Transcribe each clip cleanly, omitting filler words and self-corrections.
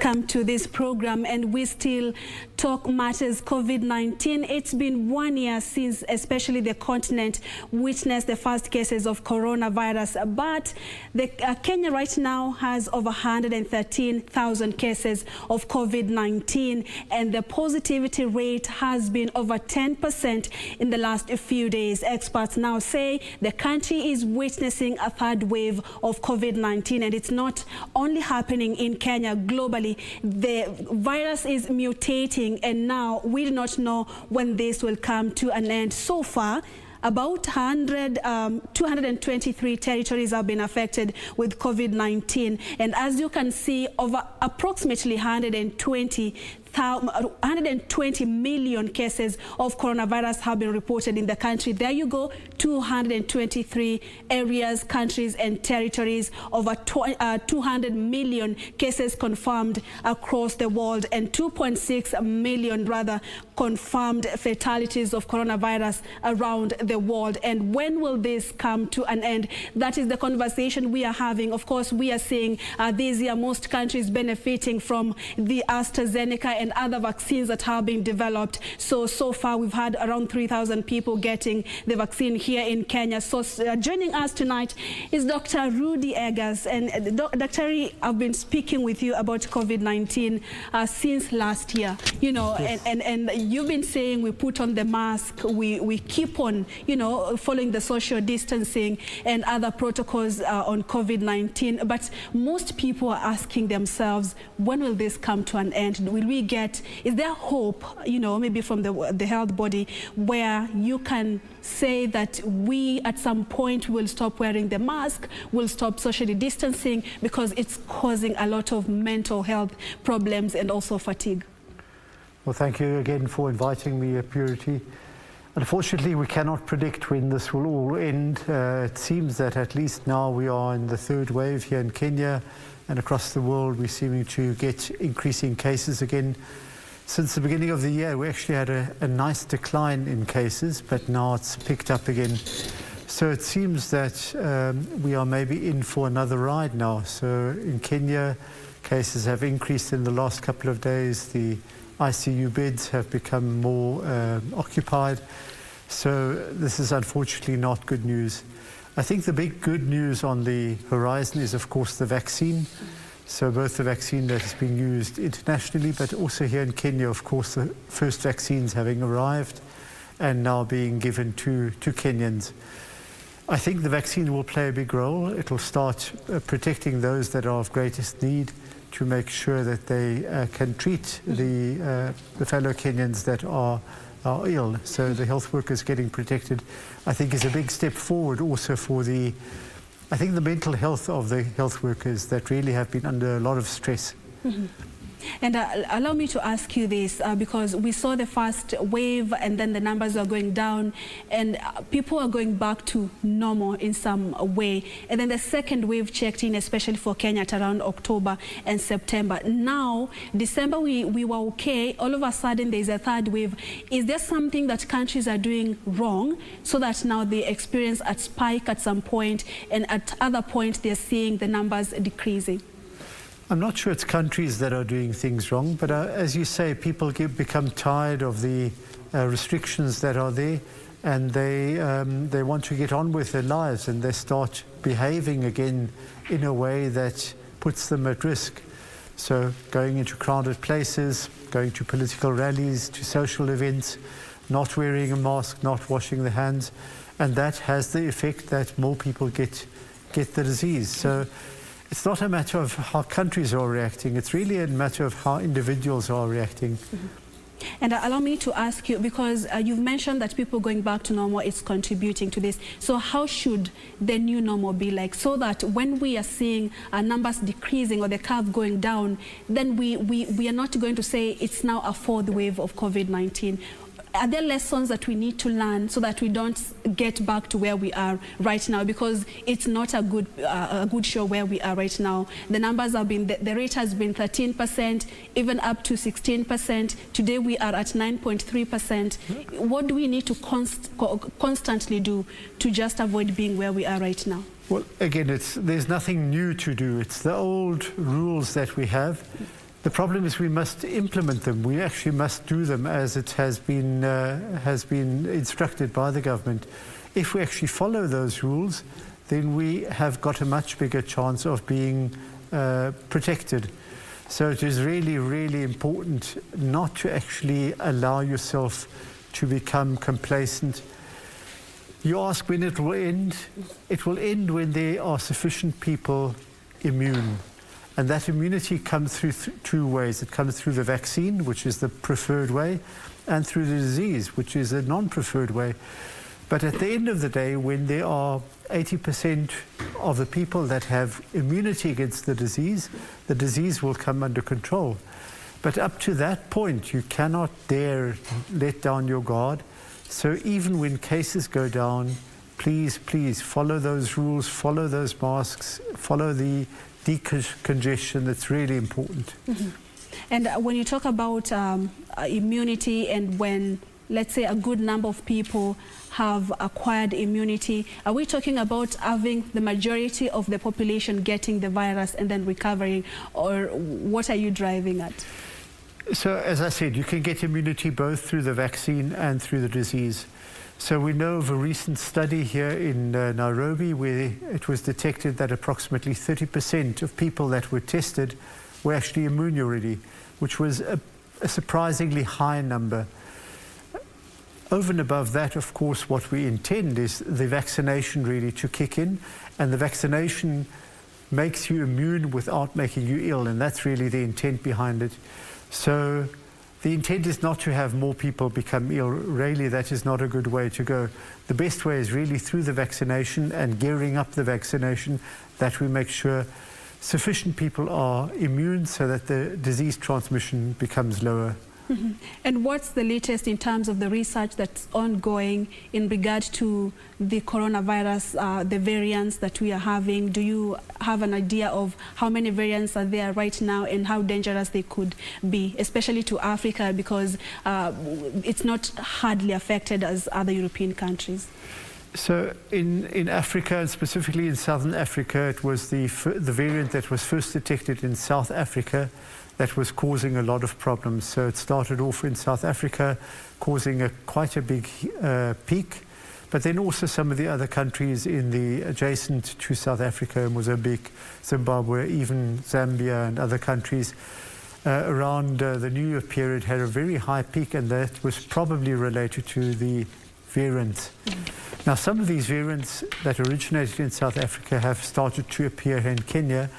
Welcome to this program, and we still talk matters COVID-19. It's been 1 year since especially the continent witnessed the first cases of coronavirus, but Kenya right now has over 113,000 cases of COVID-19, and the positivity rate has been over 10% in the last few days. Experts now say the country is witnessing a third wave of COVID-19, and it's not only happening in Kenya. Globally, the virus is mutating, and now we do not know when this will come to an end. So far, about 223 territories have been affected with COVID-19, and as you can see, over approximately 120 million cases of coronavirus have been reported in the country. There you go, 223 areas, countries and territories, over 200 million cases confirmed across the world, and 2.6 million rather confirmed fatalities of coronavirus around the world. And when will this come to an end? That is the conversation we are having. Of course, we are seeing this year most countries benefiting from the Astrazeneca and other vaccines that have been developed. So far we've had around 3,000 people getting the vaccine here in Kenya. So joining us tonight is Dr. Rudi. And Dr. I've been speaking with you about COVID-19 since last year, you know, yes. and you've been saying we put on the mask, we keep on, you know, following the social distancing and other protocols on COVID-19. But most people are asking themselves, when will this come to an end? Will we get, is there hope, you know, maybe from the health body, where you can say that we at some point will stop wearing the mask, will stop socially distancing, because it's causing a lot of mental health problems and also fatigue? Well, thank you again for inviting me, Purity. Unfortunately, we cannot predict when this will all end. It seems that at least now we are in the third wave here in Kenya, and across the world we're seeming to get increasing cases again. Since the beginning of the year, we actually had a nice decline in cases, but now it's picked up again. So it seems that we are maybe in for another ride now. So in Kenya, cases have increased in the last couple of days. The ICU beds have become more occupied. So this is unfortunately not good news. I think the big good news on the horizon is, of course, the vaccine. So both the vaccine that is being used internationally, but also here in Kenya, of course, the first vaccines having arrived and now being given to Kenyans. I think the vaccine will play a big role. It will start protecting those that are of greatest need, to make sure that they can treat the fellow Kenyans that are ill. So the health workers getting protected, I think, is a big step forward also for the mental health of the health workers that really have been under a lot of stress. Mm-hmm. And allow me to ask you this, because we saw the first wave and then the numbers are going down and people are going back to normal in some way. And then the second wave checked in, especially for Kenya, at around October and September. Now, December, we were okay. All of a sudden, there's a third wave. Is there something that countries are doing wrong so that now they experience a spike at some point, and at other points, they're seeing the numbers decreasing? I'm not sure it's countries that are doing things wrong, but as you say, people become tired of the restrictions that are there, and they want to get on with their lives, and they start behaving again in a way that puts them at risk. So going into crowded places, going to political rallies, to social events, not wearing a mask, not washing their hands, and that has the effect that more people get the disease. So it's not a matter of how countries are reacting, it's really a matter of how individuals are reacting. Mm-hmm. And allow me to ask you, because you've mentioned that people going back to normal is contributing to this. So how should the new normal be like, so that when we are seeing numbers decreasing or the curve going down, then we are not going to say it's now a fourth wave of COVID-19? Are there lessons that we need to learn so that we don't get back to where we are right now? Because it's not a good show where we are right now. The numbers have been, the rate has been 13%, even up to 16%. Today we are at 9.3%. What do we need to constantly do to just avoid being where we are right now? Well, again, there's nothing new to do. It's the old rules that we have. The problem is we must implement them. We actually must do them as it has been instructed by the government. If we actually follow those rules, then we have got a much bigger chance of being protected. So it is really, really important not to actually allow yourself to become complacent. You ask when it will end. It will end when there are sufficient people immune. And that immunity comes through two ways. It comes through the vaccine, which is the preferred way, and through the disease, which is a non-preferred way. But at the end of the day, when there are 80% of the people that have immunity against the disease will come under control. But up to that point, you cannot dare let down your guard. So even when cases go down, please, please follow those rules, follow those masks, follow the decongestion. That's really important. Mm-hmm. And when you talk about immunity, and when, let's say, a good number of people have acquired immunity, are we talking about having the majority of the population getting the virus and then recovering, or what are you driving at? So, as I said, you can get immunity both through the vaccine and through the disease. So we know of a recent study here in Nairobi where it was detected that approximately 30% of people that were tested were actually immune already, which was a surprisingly high number. Over and above that, of course, what we intend is the vaccination really to kick in, and the vaccination makes you immune without making you ill, and that's really the intent behind it. So the intent is not to have more people become ill. Really, that is not a good way to go. The best way is really through the vaccination and gearing up the vaccination, that we make sure sufficient people are immune so that the disease transmission becomes lower. Mm-hmm. And what's the latest in terms of the research that's ongoing in regard to the coronavirus, the variants that we are having? Do you have an idea of how many variants are there right now and how dangerous they could be, especially to Africa, because it's not hardly affected as other European countries? So in Africa, and specifically in Southern Africa, it was the variant that was first detected in South Africa that was causing a lot of problems. So it started off in South Africa, causing quite a big peak, but then also some of the other countries in the adjacent to South Africa, Mozambique, Zimbabwe, even Zambia and other countries around the New Year period had a very high peak, and that was probably related to the variants. Now, some of these variants that originated in South Africa have started to appear here in Kenya,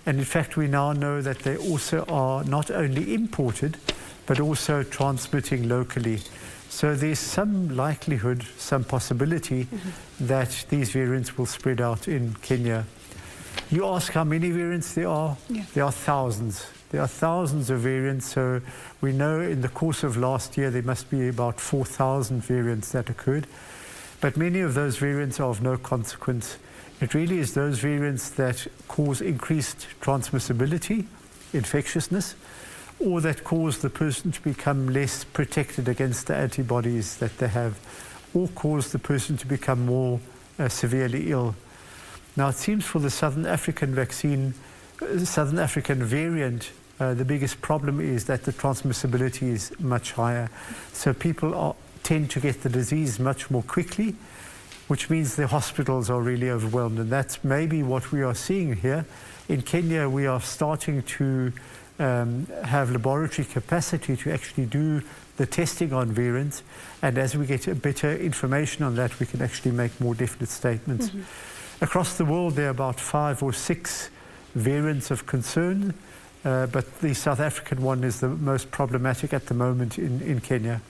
and in fact we now know that they also are not only imported but also transmitting locally. So there's some likelihood, some possibility that these variants will spread out in Kenya. You ask how many variants there are? Yeah. There are thousands. There are thousands of variants. So we know in the course of last year there must be about 4,000 variants that occurred. But many of those variants are of no consequence. It really is those variants that cause increased transmissibility, infectiousness, or that cause the person to become less protected against the antibodies that they have, or cause the person to become more severely ill. Now, it seems for the Southern African vaccine, Southern African variant, the biggest problem is that the transmissibility is much higher. So people tend to get the disease much more quickly, which means the hospitals are really overwhelmed. And that's maybe what we are seeing here. In Kenya, we are starting to have laboratory capacity to actually do the testing on variants. And as we get a better information on that, we can actually make more definite statements. Across the world, there are about 5 or 6 variants of concern, but the South African one is the most problematic at the moment in Kenya.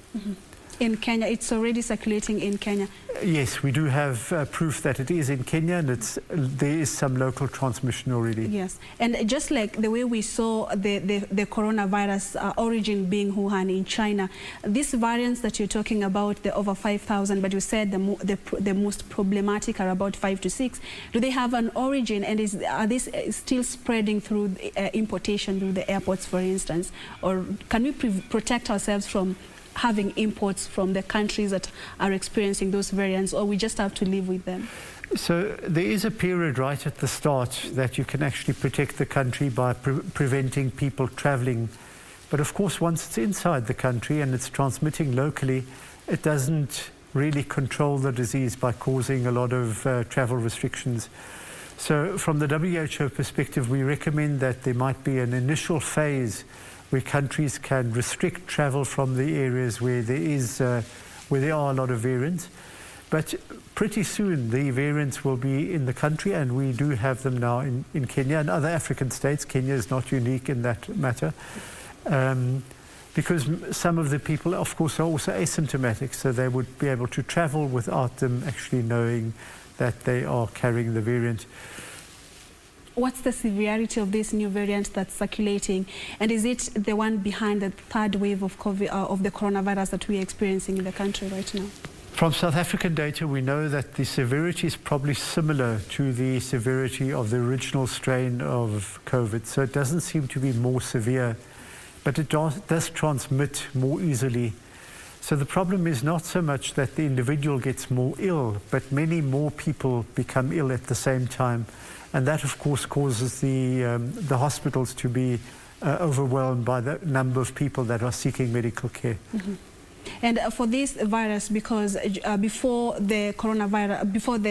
In Kenya, it's already circulating in Kenya? Yes, we do have proof that it is in Kenya, and there is some local transmission already. Yes, and just like the way we saw the coronavirus origin being Wuhan in China, these variants that you're talking about, the over 5,000, but you said the most problematic are about 5 to 6. Do they have an origin, and are these still spreading through importation through the airports, for instance? Or can we protect ourselves from having imports from the countries that are experiencing those variants, or we just have to live with them? So there is a period right at the start that you can actually protect the country by preventing people traveling. But of course, once it's inside the country and it's transmitting locally, it doesn't really control the disease by causing a lot of travel restrictions. So from the WHO perspective, we recommend that there might be an initial phase where countries can restrict travel from the areas where there are a lot of variants. But pretty soon the variants will be in the country, and we do have them now in Kenya and other African states. Kenya is not unique in that matter. Because some of the people, of course, are also asymptomatic, so they would be able to travel without them actually knowing that they are carrying the variant. What's the severity of this new variant that's circulating? And is it the one behind the third wave of COVID, of the coronavirus that we're experiencing in the country right now? From South African data, we know that the severity is probably similar to the severity of the original strain of COVID. So it doesn't seem to be more severe, but it does transmit more easily. So the problem is not so much that the individual gets more ill, but many more people become ill at the same time. And that, of course, causes the hospitals to be overwhelmed by the number of people that are seeking medical care. Mm-hmm. And for this virus, because before the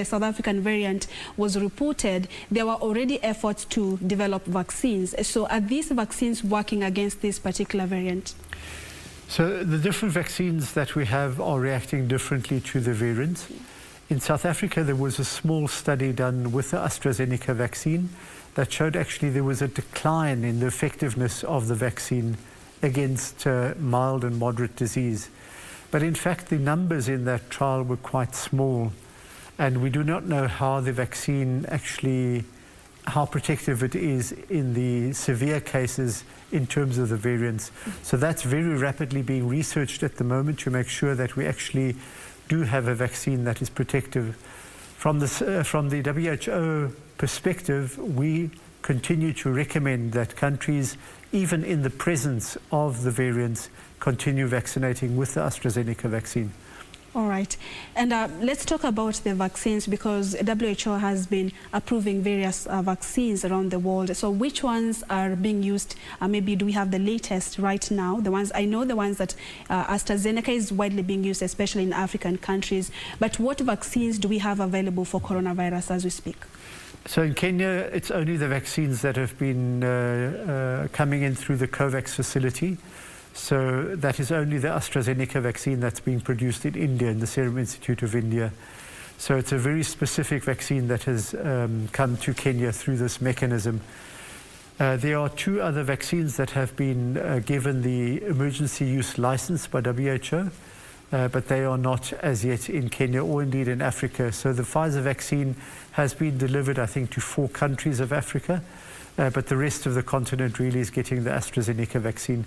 South African variant was reported, there were already efforts to develop vaccines. So are these vaccines working against this particular variant? So the different vaccines that we have are reacting differently to the variants. In South Africa, there was a small study done with the Astrazeneca vaccine that showed actually there was a decline in the effectiveness of the vaccine against mild and moderate disease. But in fact, the numbers in that trial were quite small, and we do not know how the vaccine actually, how protective it is in the severe cases in terms of the variants. So that's very rapidly being researched at the moment to make sure that we actually do have a vaccine that is protective. From the WHO perspective, we continue to recommend that countries, even in the presence of the variants, continue vaccinating with the Astrazeneca vaccine. All right. And let's talk about the vaccines, because WHO has been approving various vaccines around the world. So which ones are being used? Maybe do we have the latest right now? The ones, I know the ones that AstraZeneca is widely being used, especially in African countries. But what vaccines do we have available for coronavirus as we speak? So in Kenya, it's only the vaccines that have been coming in through the COVAX facility. So that is only the AstraZeneca vaccine that's being produced in India, in the Serum Institute of India. So it's a very specific vaccine that has come to Kenya through this mechanism. There are two other vaccines that have been given the emergency use license by WHO, but they are not as yet in Kenya or indeed in Africa. So the Pfizer vaccine has been delivered, I think, to 4 countries of Africa, but the rest of the continent really is getting the AstraZeneca vaccine.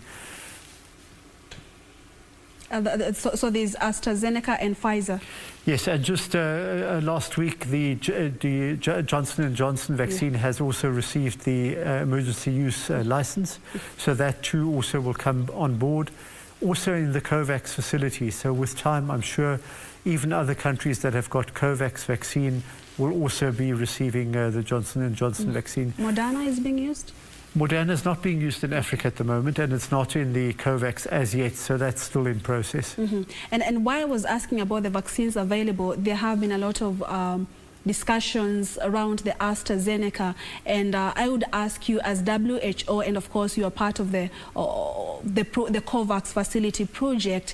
So there's AstraZeneca and Pfizer. Yes, and just last week the Johnson & Johnson vaccine has also received the emergency use license. So that too also will come on board, also in the COVAX facility. So with time, I'm sure even other countries that have got COVAX vaccine will also be receiving the Johnson & Johnson vaccine. Moderna is being used? Moderna is not being used in Africa at the moment, and it's not in the COVAX as yet, so that's still in process. Mm-hmm. And why I was asking about the vaccines available, there have been a lot of discussions around the AstraZeneca, and I would ask you, as WHO, and of course you are part of the COVAX facility project,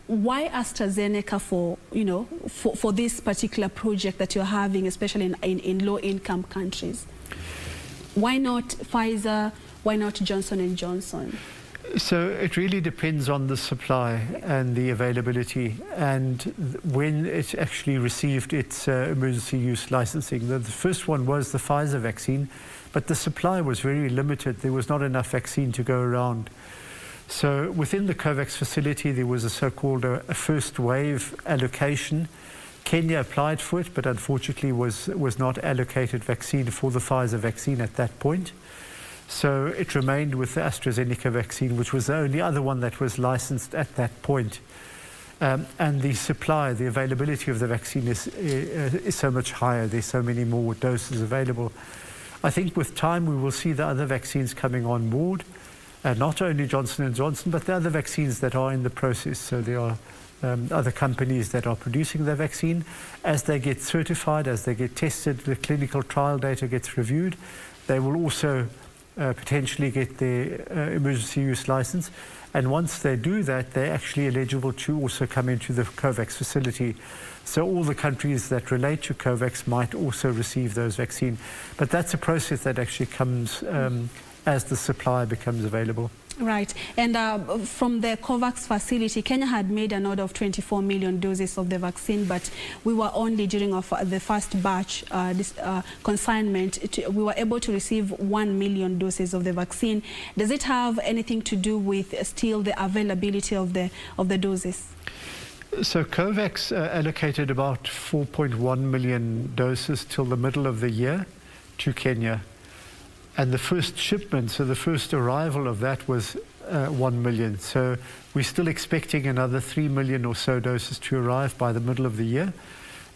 why AstraZeneca for this particular project that you're having, especially in low-income countries? Why not Pfizer? Why not Johnson & Johnson? So it really depends on the supply and the availability and when it actually received its emergency use licensing. The first one was the Pfizer vaccine, but the supply was very limited. There was not enough vaccine to go around. So within the COVAX facility, there was a so-called a first wave allocation. Kenya applied for it, but unfortunately was not allocated vaccine for the Pfizer vaccine at that point. So it remained with the AstraZeneca vaccine, which was the only other one that was licensed at that point. and the supply, the availability of the vaccine is so much higher. There's so many more doses available. I think with time we will see the other vaccines coming on board, not only Johnson & Johnson, but the other vaccines that are in the process. So there are other companies that are producing their vaccine. As they get certified, as they get tested, the clinical trial data gets reviewed, they will also potentially get their emergency use license. And once they do that, they're actually eligible to also come into the COVAX facility. So all the countries that relate to COVAX might also receive those vaccines. But that's a process that actually comes as the supply becomes available. Right. And from the COVAX facility, Kenya had made an order of 24 million doses of the vaccine, but we were only during the first batch consignment, we were able to receive 1 million doses of the vaccine. Does it have anything to do with still the availability of the doses? So COVAX allocated about 4.1 million doses till the middle of the year to Kenya. And the first shipment, so the first arrival of that was 1 million. So we're still expecting another 3 million or so doses to arrive by the middle of the year.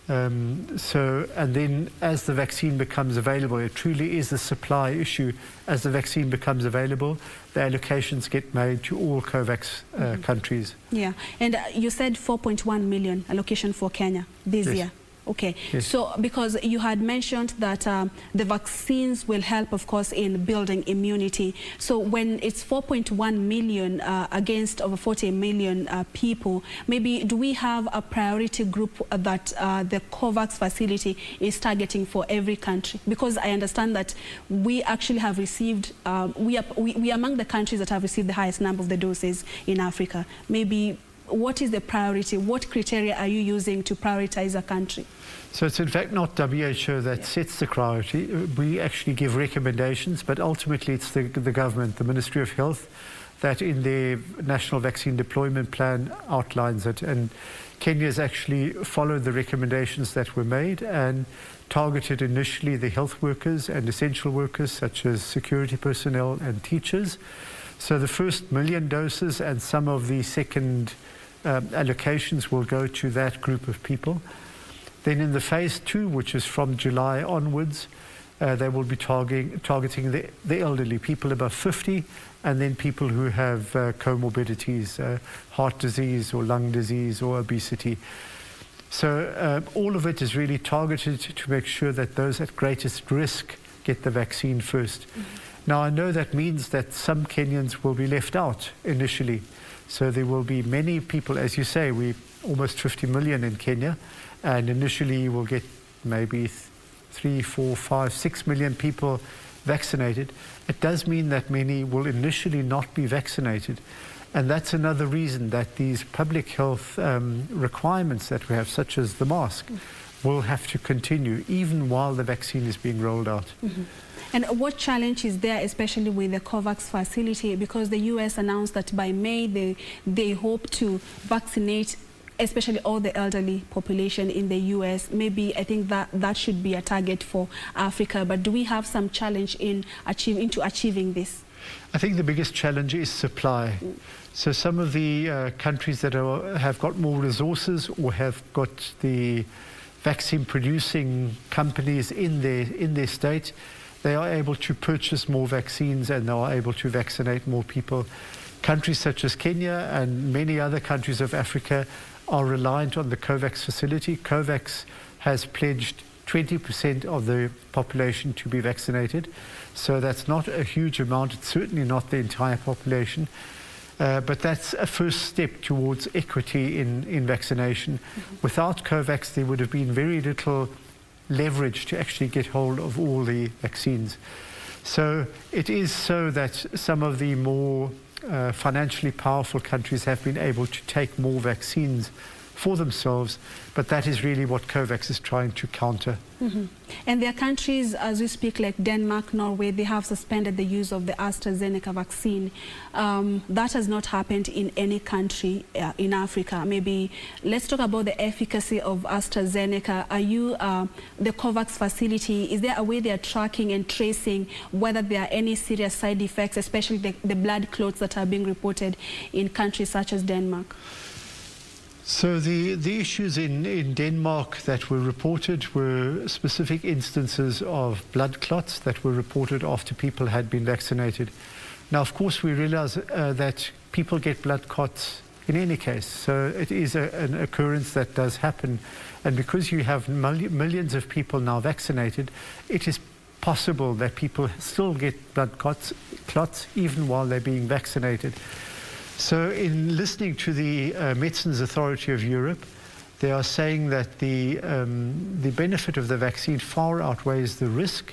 And then as the vaccine becomes available, it truly is a supply issue. As the vaccine becomes available, the allocations get made to all COVAX countries. Yeah, and you said 4.1 million allocation for Kenya this year. Okay, yes. So because you had mentioned that the vaccines will help, of course, in building immunity. So when it's 4.1 million against over 40 million people, maybe do we have a priority group that the COVAX facility is targeting for every country? Because I understand that we actually have received, we are among the countries that have received the highest number of the doses in Africa. Maybe what is the priority? What criteria are you using to prioritize a country? So it's in fact not WHO that sets the priority. We actually give recommendations, but ultimately it's the government, the Ministry of Health, that in their National Vaccine Deployment Plan outlines it. And Kenya's actually followed the recommendations that were made and targeted initially the health workers and essential workers such as security personnel and teachers. So the first 1 million doses and some of the second allocations will go to that group of people. Then in the phase 2, which is from July onwards, they will be targeting the elderly, people above 50, and then people who have comorbidities, heart disease or lung disease or obesity. So all of it is really targeted to make sure that those at greatest risk get the vaccine first. Mm-hmm. Now, I know that means that some Kenyans will be left out initially. So there will be many people, as you say, we're almost 50 million in Kenya, and initially you will get maybe 3, 4, 5, 6 million people vaccinated. It does mean that many will initially not be vaccinated. And that's another reason that these public health requirements that we have, such as the mask, will have to continue even while the vaccine is being rolled out. Mm-hmm. And what challenge is there, especially with the COVAX facility? Because the US announced that by May they hope to vaccinate especially all the elderly population in the US. Maybe I think that should be a target for Africa. But do we have some challenge in achieving this? I think the biggest challenge is supply. So some of the countries that have got more resources or have got the vaccine producing companies in their state, they are able to purchase more vaccines and they are able to vaccinate more people. Countries such as Kenya and many other countries of Africa are reliant on the COVAX facility. COVAX has pledged 20% of the population to be vaccinated. So that's not a huge amount. It's certainly not the entire population. But that's a first step towards equity in vaccination. Mm-hmm. Without COVAX, there would have been very little leverage to actually get hold of all the vaccines. So it is so that some of the more financially powerful countries have been able to take more vaccines for themselves, but that is really what COVAX is trying to counter. Mm-hmm. And there are countries, as we speak, like Denmark, Norway, they have suspended the use of the Astrazeneca vaccine. That has not happened in any country in Africa. Maybe let's talk about the efficacy of Astrazeneca. Are you, the COVAX facility, is there a way they are tracking and tracing whether there are any serious side effects, especially the blood clots that are being reported in countries such as Denmark? So the issues in Denmark that were reported were specific instances of blood clots that were reported after people had been vaccinated. Now, of course, we realize that people get blood clots in any case. So it is an occurrence that does happen. And because you have millions of people now vaccinated, it is possible that people still get blood clots even while they're being vaccinated. So in listening to the Medicines Authority of Europe, they are saying that the benefit of the vaccine far outweighs the risk.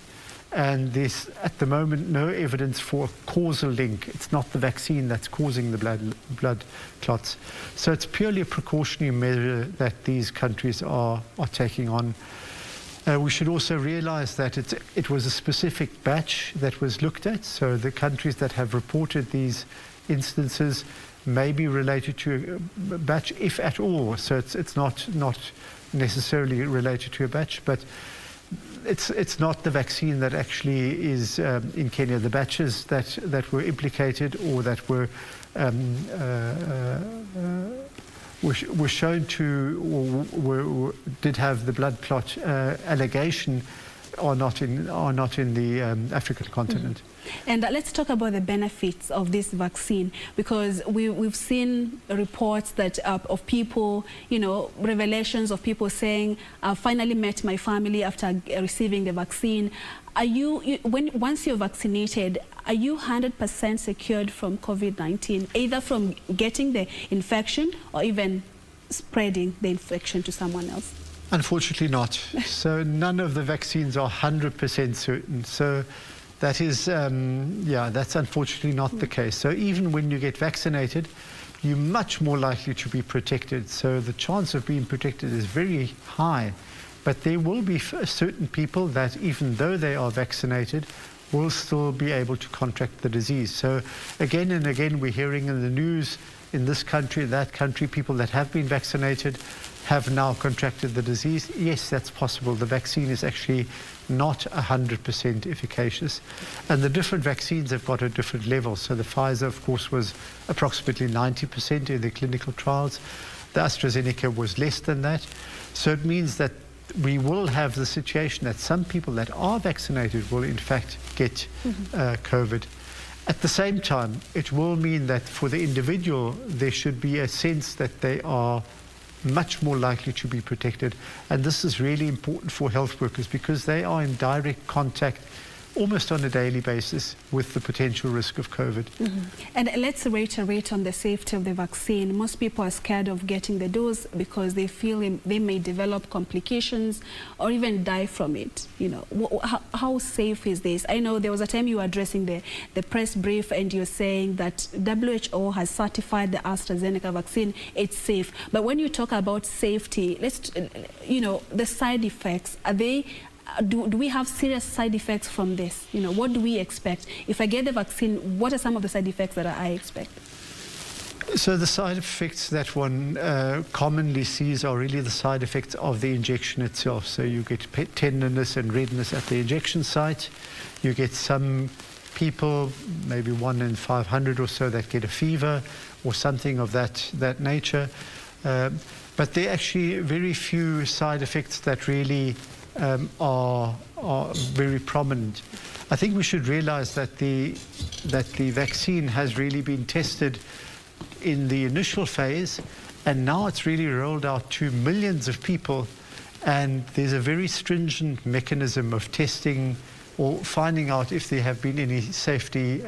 And there's, at the moment, no evidence for a causal link. It's not the vaccine that's causing the blood clots. So it's purely a precautionary measure that these countries are taking on. We should also realize that it was a specific batch that was looked at. So the countries that have reported these instances may be related to a batch, if at all. So it's not necessarily related to a batch, but it's not the vaccine that actually is in Kenya. The batches that were implicated or that were shown to or did have the blood clot allegation are not in the African continent. Mm-hmm. And let's talk about the benefits of this vaccine, because we've seen reports that of people, revelations of people saying, "I finally met my family after receiving the vaccine." Are once you're vaccinated, are you 100% secured from COVID-19, either from getting the infection or even spreading the infection to someone else? Unfortunately not. So none of the vaccines are 100% certain. So that is, that's unfortunately not the case. So even when you get vaccinated, you're much more likely to be protected. So the chance of being protected is very high. But there will be certain people that, even though they are vaccinated, will still be able to contract the disease. So again and again, we're hearing in the news, in this country, that country, people that have been vaccinated have now contracted the disease. Yes, that's possible. The vaccine is actually not 100% efficacious. And the different vaccines have got a different level. So the Pfizer, of course, was approximately 90% in the clinical trials. The Astrazeneca was less than that. So it means that we will have the situation that some people that are vaccinated will in fact get COVID. At the same time, it will mean that for the individual, there should be a sense that they are much more likely to be protected. And this is really important for health workers because they are in direct contact almost on a daily basis with the potential risk of COVID. And let's reiterate on the safety of the vaccine. Most people are scared of getting the dose because they feel they may develop complications or even die from it. How safe is this? I know there was a time you were addressing the press brief and you're saying that WHO has certified the Astrazeneca vaccine, it's safe. But when you talk about safety, the side effects, are they do we have serious side effects from this? What do we expect? If I get the vaccine, what are some of the side effects that I expect? So the side effects that one commonly sees are really the side effects of the injection itself. So you get tenderness and redness at the injection site. You get some people, maybe 1 in 500 or so, that get a fever or something of that nature. But there are actually very few side effects that really are very prominent. I think we should realize that the vaccine has really been tested in the initial phase, and now it's really rolled out to millions of people, and there's a very stringent mechanism of testing or finding out if there have been any safety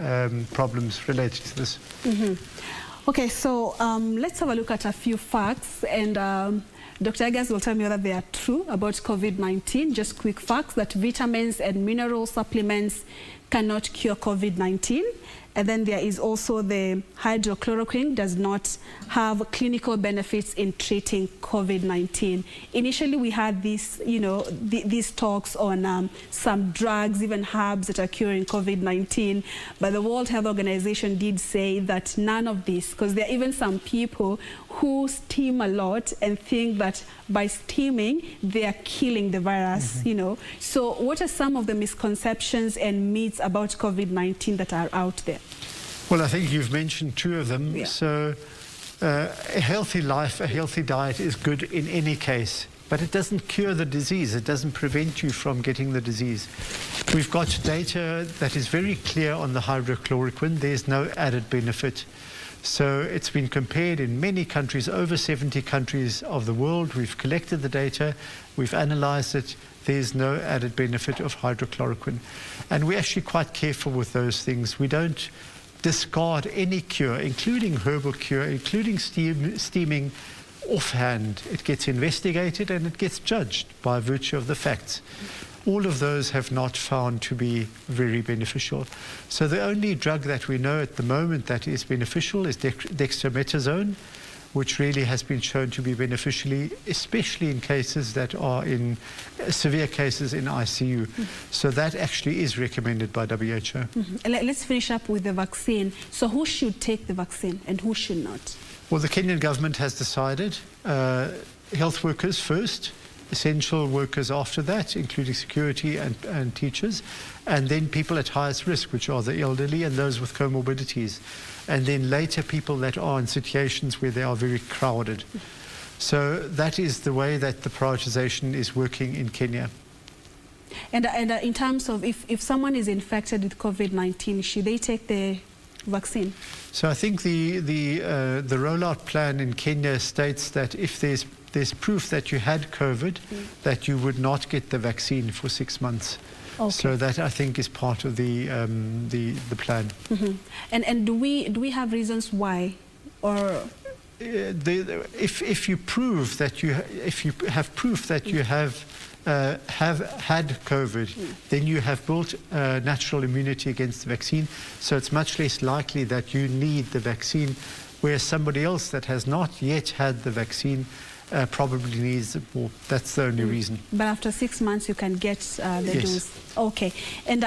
problems related to this. Okay, so let's have a look at a few facts, and Dr. Eggers will tell me whether they are true about COVID-19. Just quick facts that vitamins and mineral supplements cannot cure COVID-19. And then there is also the hydrochloroquine does not have clinical benefits in treating COVID-19. Initially, we had these talks on some drugs, even herbs that are curing COVID-19. But the World Health Organization did say that none of this, because there are even some people who steam a lot and think that by steaming, they are killing the virus, So what are some of the misconceptions and myths about COVID-19 that are out there? Well, I think you've mentioned two of them. Yeah. So A healthy life, a healthy diet is good in any case, but it doesn't cure the disease. It doesn't prevent you from getting the disease. We've got data that is very clear on the hydrochloroquine. There's no added benefit. So it's been compared in many countries, over 70 countries of the world. We've collected the data, we've analyzed it. There's no added benefit of hydrochloroquine. And we're actually quite careful with those things. We don't discard any cure, including herbal cure, including steaming, offhand. It gets investigated and it gets judged by virtue of the facts. All of those have not found to be very beneficial. So the only drug that we know at the moment that is beneficial is dexamethasone, which really has been shown to be beneficial, especially in cases that are in severe cases in ICU. So that actually is recommended by WHO. Let's finish up with the vaccine. So who should take the vaccine and who should not? Well, the Kenyan government has decided health workers first, essential workers after that, including security and teachers, and then people at highest risk, which are the elderly and those with comorbidities, and then later people that are in situations where they are very crowded. So that is the way that the prioritization is working in Kenya. And in terms of if someone is infected with COVID-19, should they take the vaccine? So I think the rollout plan in Kenya states that if there's proof that you had COVID, that you would not get the vaccine for 6 months. Okay. So that I think is part of the plan. And do we have reasons why, or if you prove that you have proof that you have had COVID, then you have built natural immunity against the vaccine. So it's much less likely that you need the vaccine, whereas somebody else that has not yet had the vaccine probably needs it more. That's the only reason. But after 6 months, you can get the yes. dose. Okay. And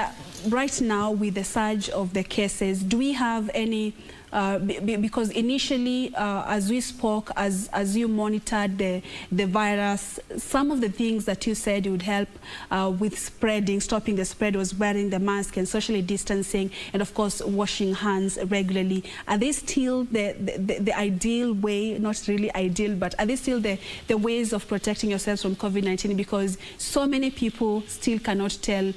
right now, with the surge of the cases, do we have any? Because initially, as we spoke, as you monitored the virus, some of the things that you said would help with spreading, stopping the spread, was wearing the mask and socially distancing, and of course washing hands regularly. Are they still the ideal way? Not really ideal, but are they still the ways of protecting yourselves from COVID-19? Because so many people still cannot tell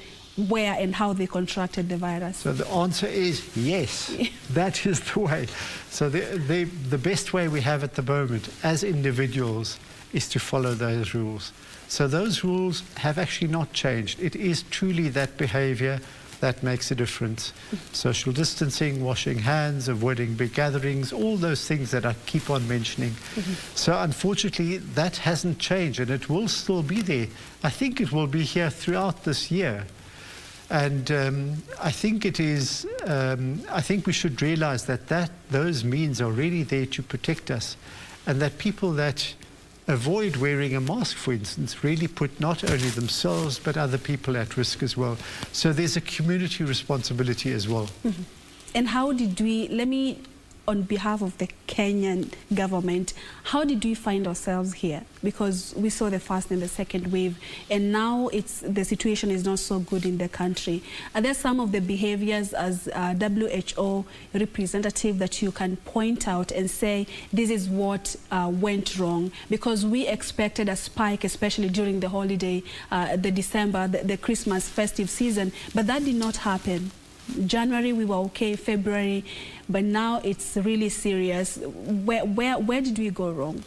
where and how they contracted the virus. So the answer is yes. That is the way. So the best way we have at the moment as individuals is to follow those rules. So those rules have actually not changed. It is truly that behavior that makes a difference. Social distancing, washing hands, avoiding big gatherings, all those things that I keep on mentioning. So unfortunately, that hasn't changed, and it will still be there. I think it will be here throughout this year. And I think it is. I think we should realize that those means are really there to protect us, and that people that avoid wearing a mask, for instance, really put not only themselves but other people at risk as well. So there's a community responsibility as well. And how did we? Let me, on behalf of the Kenyan government, how did we find ourselves here? Because we saw the first and the second wave, and now the situation is not so good in the country. Are there some of the behaviors as WHO representative that you can point out and say, this is what went wrong? Because we expected a spike, especially during the holiday, the December, the Christmas festive season, but that did not happen. January we were okay, February, but now it's really serious. Where did we go wrong?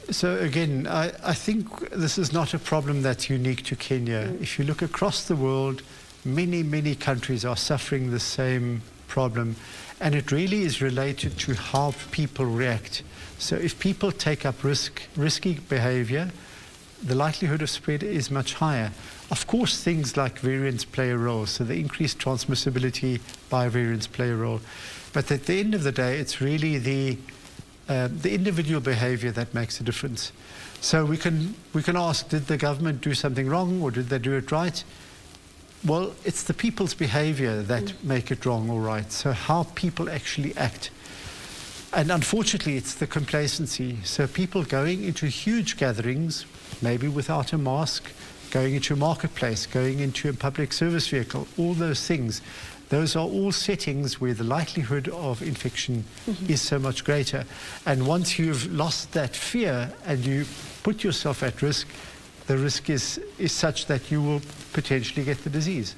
So again, I think this is not a problem that's unique to Kenya. If you look across the world, many countries are suffering the same problem, and it really is related to how people react. So if people take up risky behavior, the likelihood of spread is much higher. Of course, things like variants play a role, so the increased transmissibility by variants play a role. But at the end of the day, it's really the individual behavior that makes a difference. So we can ask, did the government do something wrong, or did they do it right? Well, it's the people's behavior that make it wrong or right. So how people actually act. And unfortunately, it's the complacency. So people going into huge gatherings, maybe without a mask, going into a marketplace, going into a public service vehicle, all those things, Those are all settings where the likelihood of infection is so much greater. And once you've lost that fear and you put yourself at risk, the risk is such that you will potentially get the disease.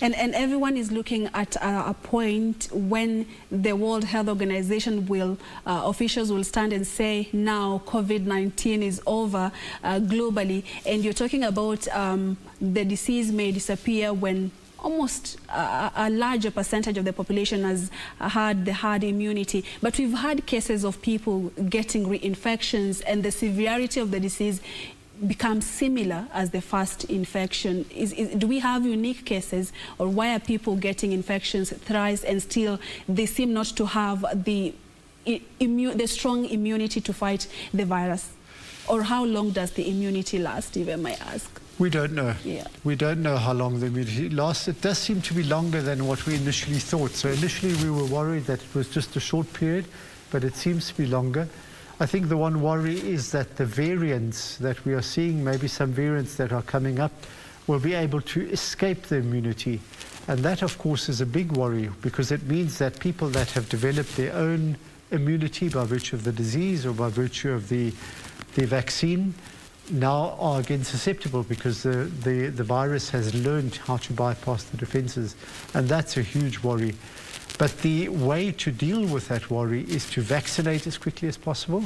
And everyone is looking at a point when the World Health Organization will, officials will stand and say, now COVID-19 is over globally. And you're talking about the disease may disappear when almost a larger percentage of the population has had the herd immunity. But we've had cases of people getting reinfections, and the severity of the disease becomes similar as the first infection. Do we have unique cases, or why are people getting infections thrice and still they seem not to have the strong immunity to fight the virus? Or how long does the immunity last, if I may ask? We don't know. Yeah. We don't know how long the immunity lasts. It does seem to be longer than what we initially thought. So initially we were worried that it was just a short period, but it seems to be longer. I think the one worry is that the variants that we are seeing, maybe some variants that are coming up, will be able to escape the immunity. And that, of course, is a big worry, because it means that people that have developed their own immunity by virtue of the disease or by virtue of the vaccine now are again susceptible, because the virus has learned how to bypass the defenses. And that's a huge worry. But the way to deal with that worry is to vaccinate as quickly as possible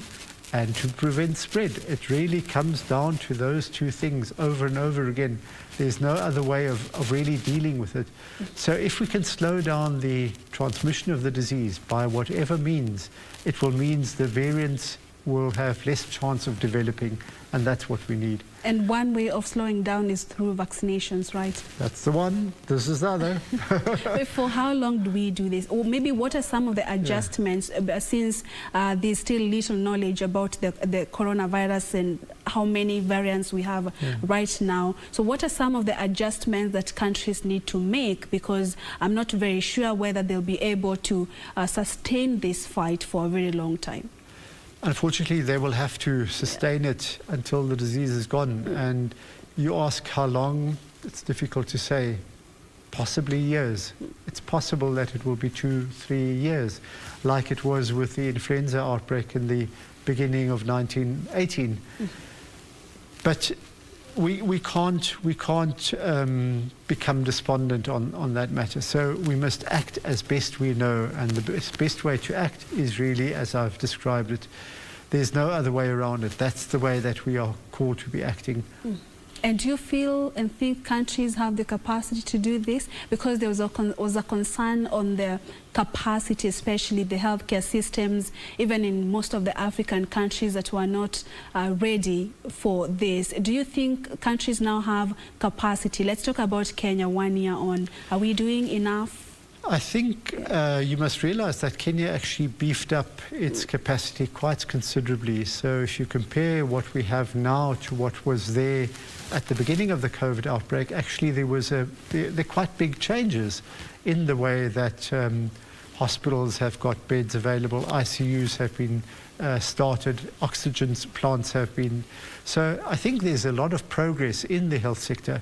and to prevent spread. It really comes down to those two things over and over again. There's no other way of really dealing with it. So if we can slow down the transmission of the disease by whatever means, it will mean the variants will have less chance of developing, and that's what we need. And one way of slowing down is through vaccinations, right? That's the one. This is the other. But for how long do we do this? Or maybe what are some of the adjustments, since there's still little knowledge about the coronavirus and how many variants we have right now. So what are some of the adjustments that countries need to make? Because I'm not very sure whether they'll be able to sustain this fight for a very long time. Unfortunately, they will have to sustain it until the disease is gone. And you ask how long, it's difficult to say. Possibly years. It's possible that it will be 2-3 years, like it was with the influenza outbreak in the beginning of 1918. But we can't become despondent on that matter. So we must act as best we know, and the best way to act is really as I've described it. There's no other way around it. That's the way that we are called to be acting. And do you feel and think countries have the capacity to do this? Because there was a concern on the capacity, especially the healthcare systems, even in most of the African countries that were not ready for this. Do you think countries now have capacity? Let's talk about Kenya 1 year on. Are we doing enough? I think you must realize that Kenya actually beefed up its capacity quite considerably. So if you compare what we have now to what was there at the beginning of the COVID outbreak, actually there are quite big changes in the way that hospitals have got beds available, ICUs have been started, oxygen plants have been. So I think there's a lot of progress in the health sector.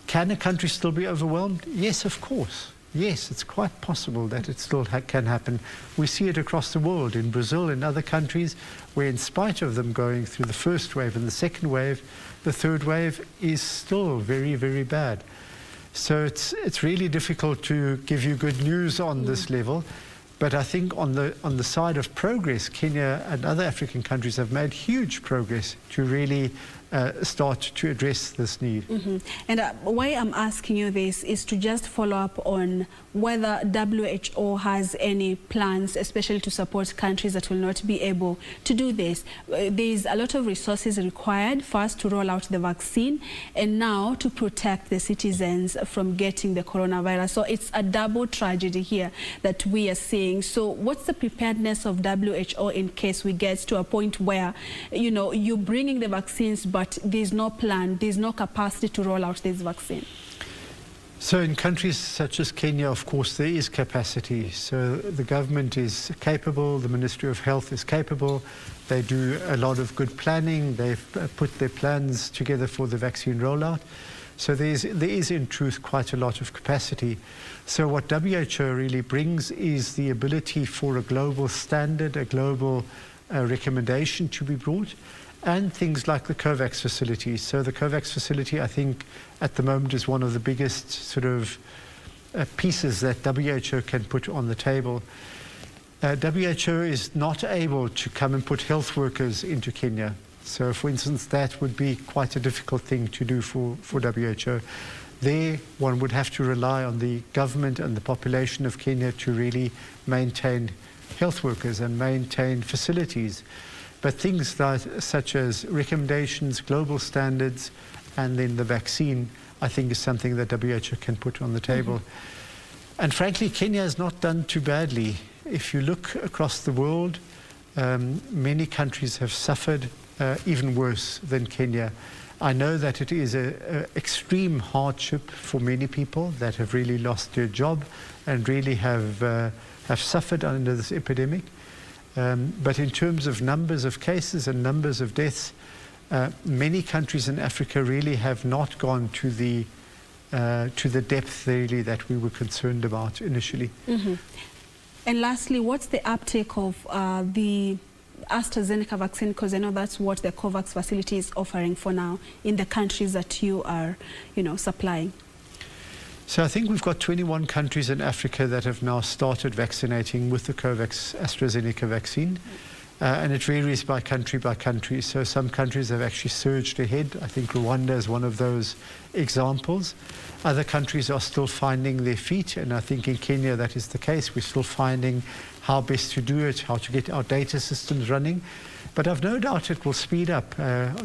Can a country still be overwhelmed? Yes, of course. Yes, it's quite possible that it still can happen. We see it across the world, in Brazil and other countries, where in spite of them going through the first wave and the second wave, the third wave is still very, very bad. So it's really difficult to give you good news on this level. But I think on the side of progress, Kenya and other African countries have made huge progress to really start to address this need. And why I'm asking you this is to just follow up on whether WHO has any plans, especially to support countries that will not be able to do this. There's a lot of resources required, first to roll out the vaccine, and now to protect the citizens from getting the coronavirus. So it's a double tragedy here that we are seeing. So what's the preparedness of WHO in case we get to a point where, you know, you're bringing the vaccines, but there's no plan, there's no capacity to roll out this vaccine? So in countries such as Kenya, of course, there is capacity. So the government is capable, the Ministry of Health is capable. They do a lot of good planning. They've put their plans together for the vaccine rollout. So there is in truth quite a lot of capacity. So what WHO really brings is the ability for a global standard, a global recommendation to be brought, and things like the COVAX facility. So the COVAX facility, I think, at the moment is one of the biggest sort of pieces that WHO can put on the table. WHO is not able to come and put health workers into Kenya. So, for instance, that would be quite a difficult thing to do for WHO. There, one would have to rely on the government and the population of Kenya to really maintain health workers and maintain facilities. But things such as recommendations, global standards, and then the vaccine, I think is something that WHO can put on the table. And frankly, Kenya has not done too badly. If you look across the world, many countries have suffered even worse than Kenya. I know that it is an extreme hardship for many people that have really lost their job and really have suffered under this epidemic. But in terms of numbers of cases and numbers of deaths, many countries in Africa really have not gone to the depth really that we were concerned about initially. And lastly, what's the uptake of the Astrazeneca vaccine? Because I know that's what the COVAX facility is offering for now in the countries that you are, supplying. So I think we've got 21 countries in Africa that have now started vaccinating with the COVAX Astrazeneca vaccine. And it varies by country. So some countries have actually surged ahead. I think Rwanda is one of those examples. Other countries are still finding their feet, and I think in Kenya that is the case. We're still finding how best to do it, how to get our data systems running. But I've no doubt it will speed up,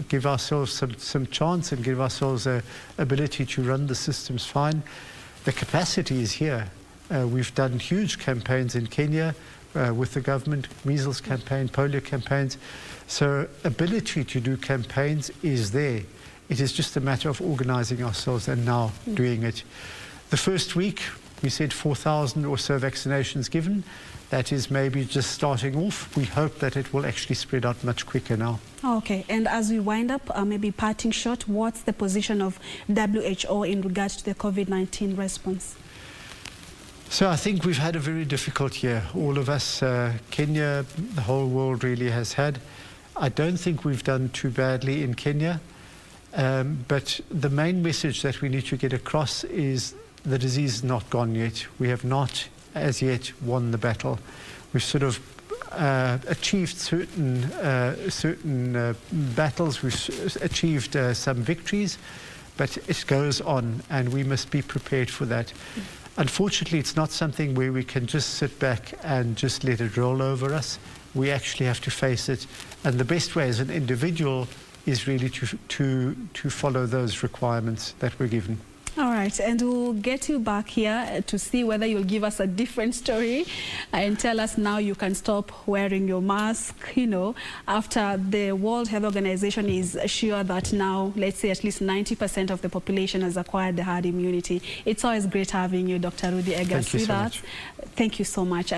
give ourselves some chance and give ourselves an ability to run the systems fine. The capacity is here. We've done huge campaigns in Kenya with the government, measles campaign, polio campaigns. So ability to do campaigns is there. It is just a matter of organizing ourselves and now doing it. The first week, we said 4,000 or so vaccinations given. That is maybe just starting off. We hope that it will actually spread out much quicker now. Okay, and as we wind up, maybe parting shot, what's the position of WHO in regards to the COVID-19 response? So I think we've had a very difficult year. All of us, Kenya, the whole world really has had. I don't think we've done too badly in Kenya. But the main message that we need to get across is the disease is not gone yet. We have not as yet won the battle. We've sort of achieved certain battles. We've achieved some victories, but it goes on, and we must be prepared for that. Unfortunately, it's not something where we can just sit back and just let it roll over us. We actually have to face it, and the best way as an individual is really to follow those requirements that we're given. All right, and we'll get you back here to see whether you'll give us a different story and tell us now you can stop wearing your mask, after the World Health Organization is sure that now, let's say at least 90% of the population has acquired the herd immunity. It's always great having you, Dr. Rudi Eggers, with us. Thank you so much.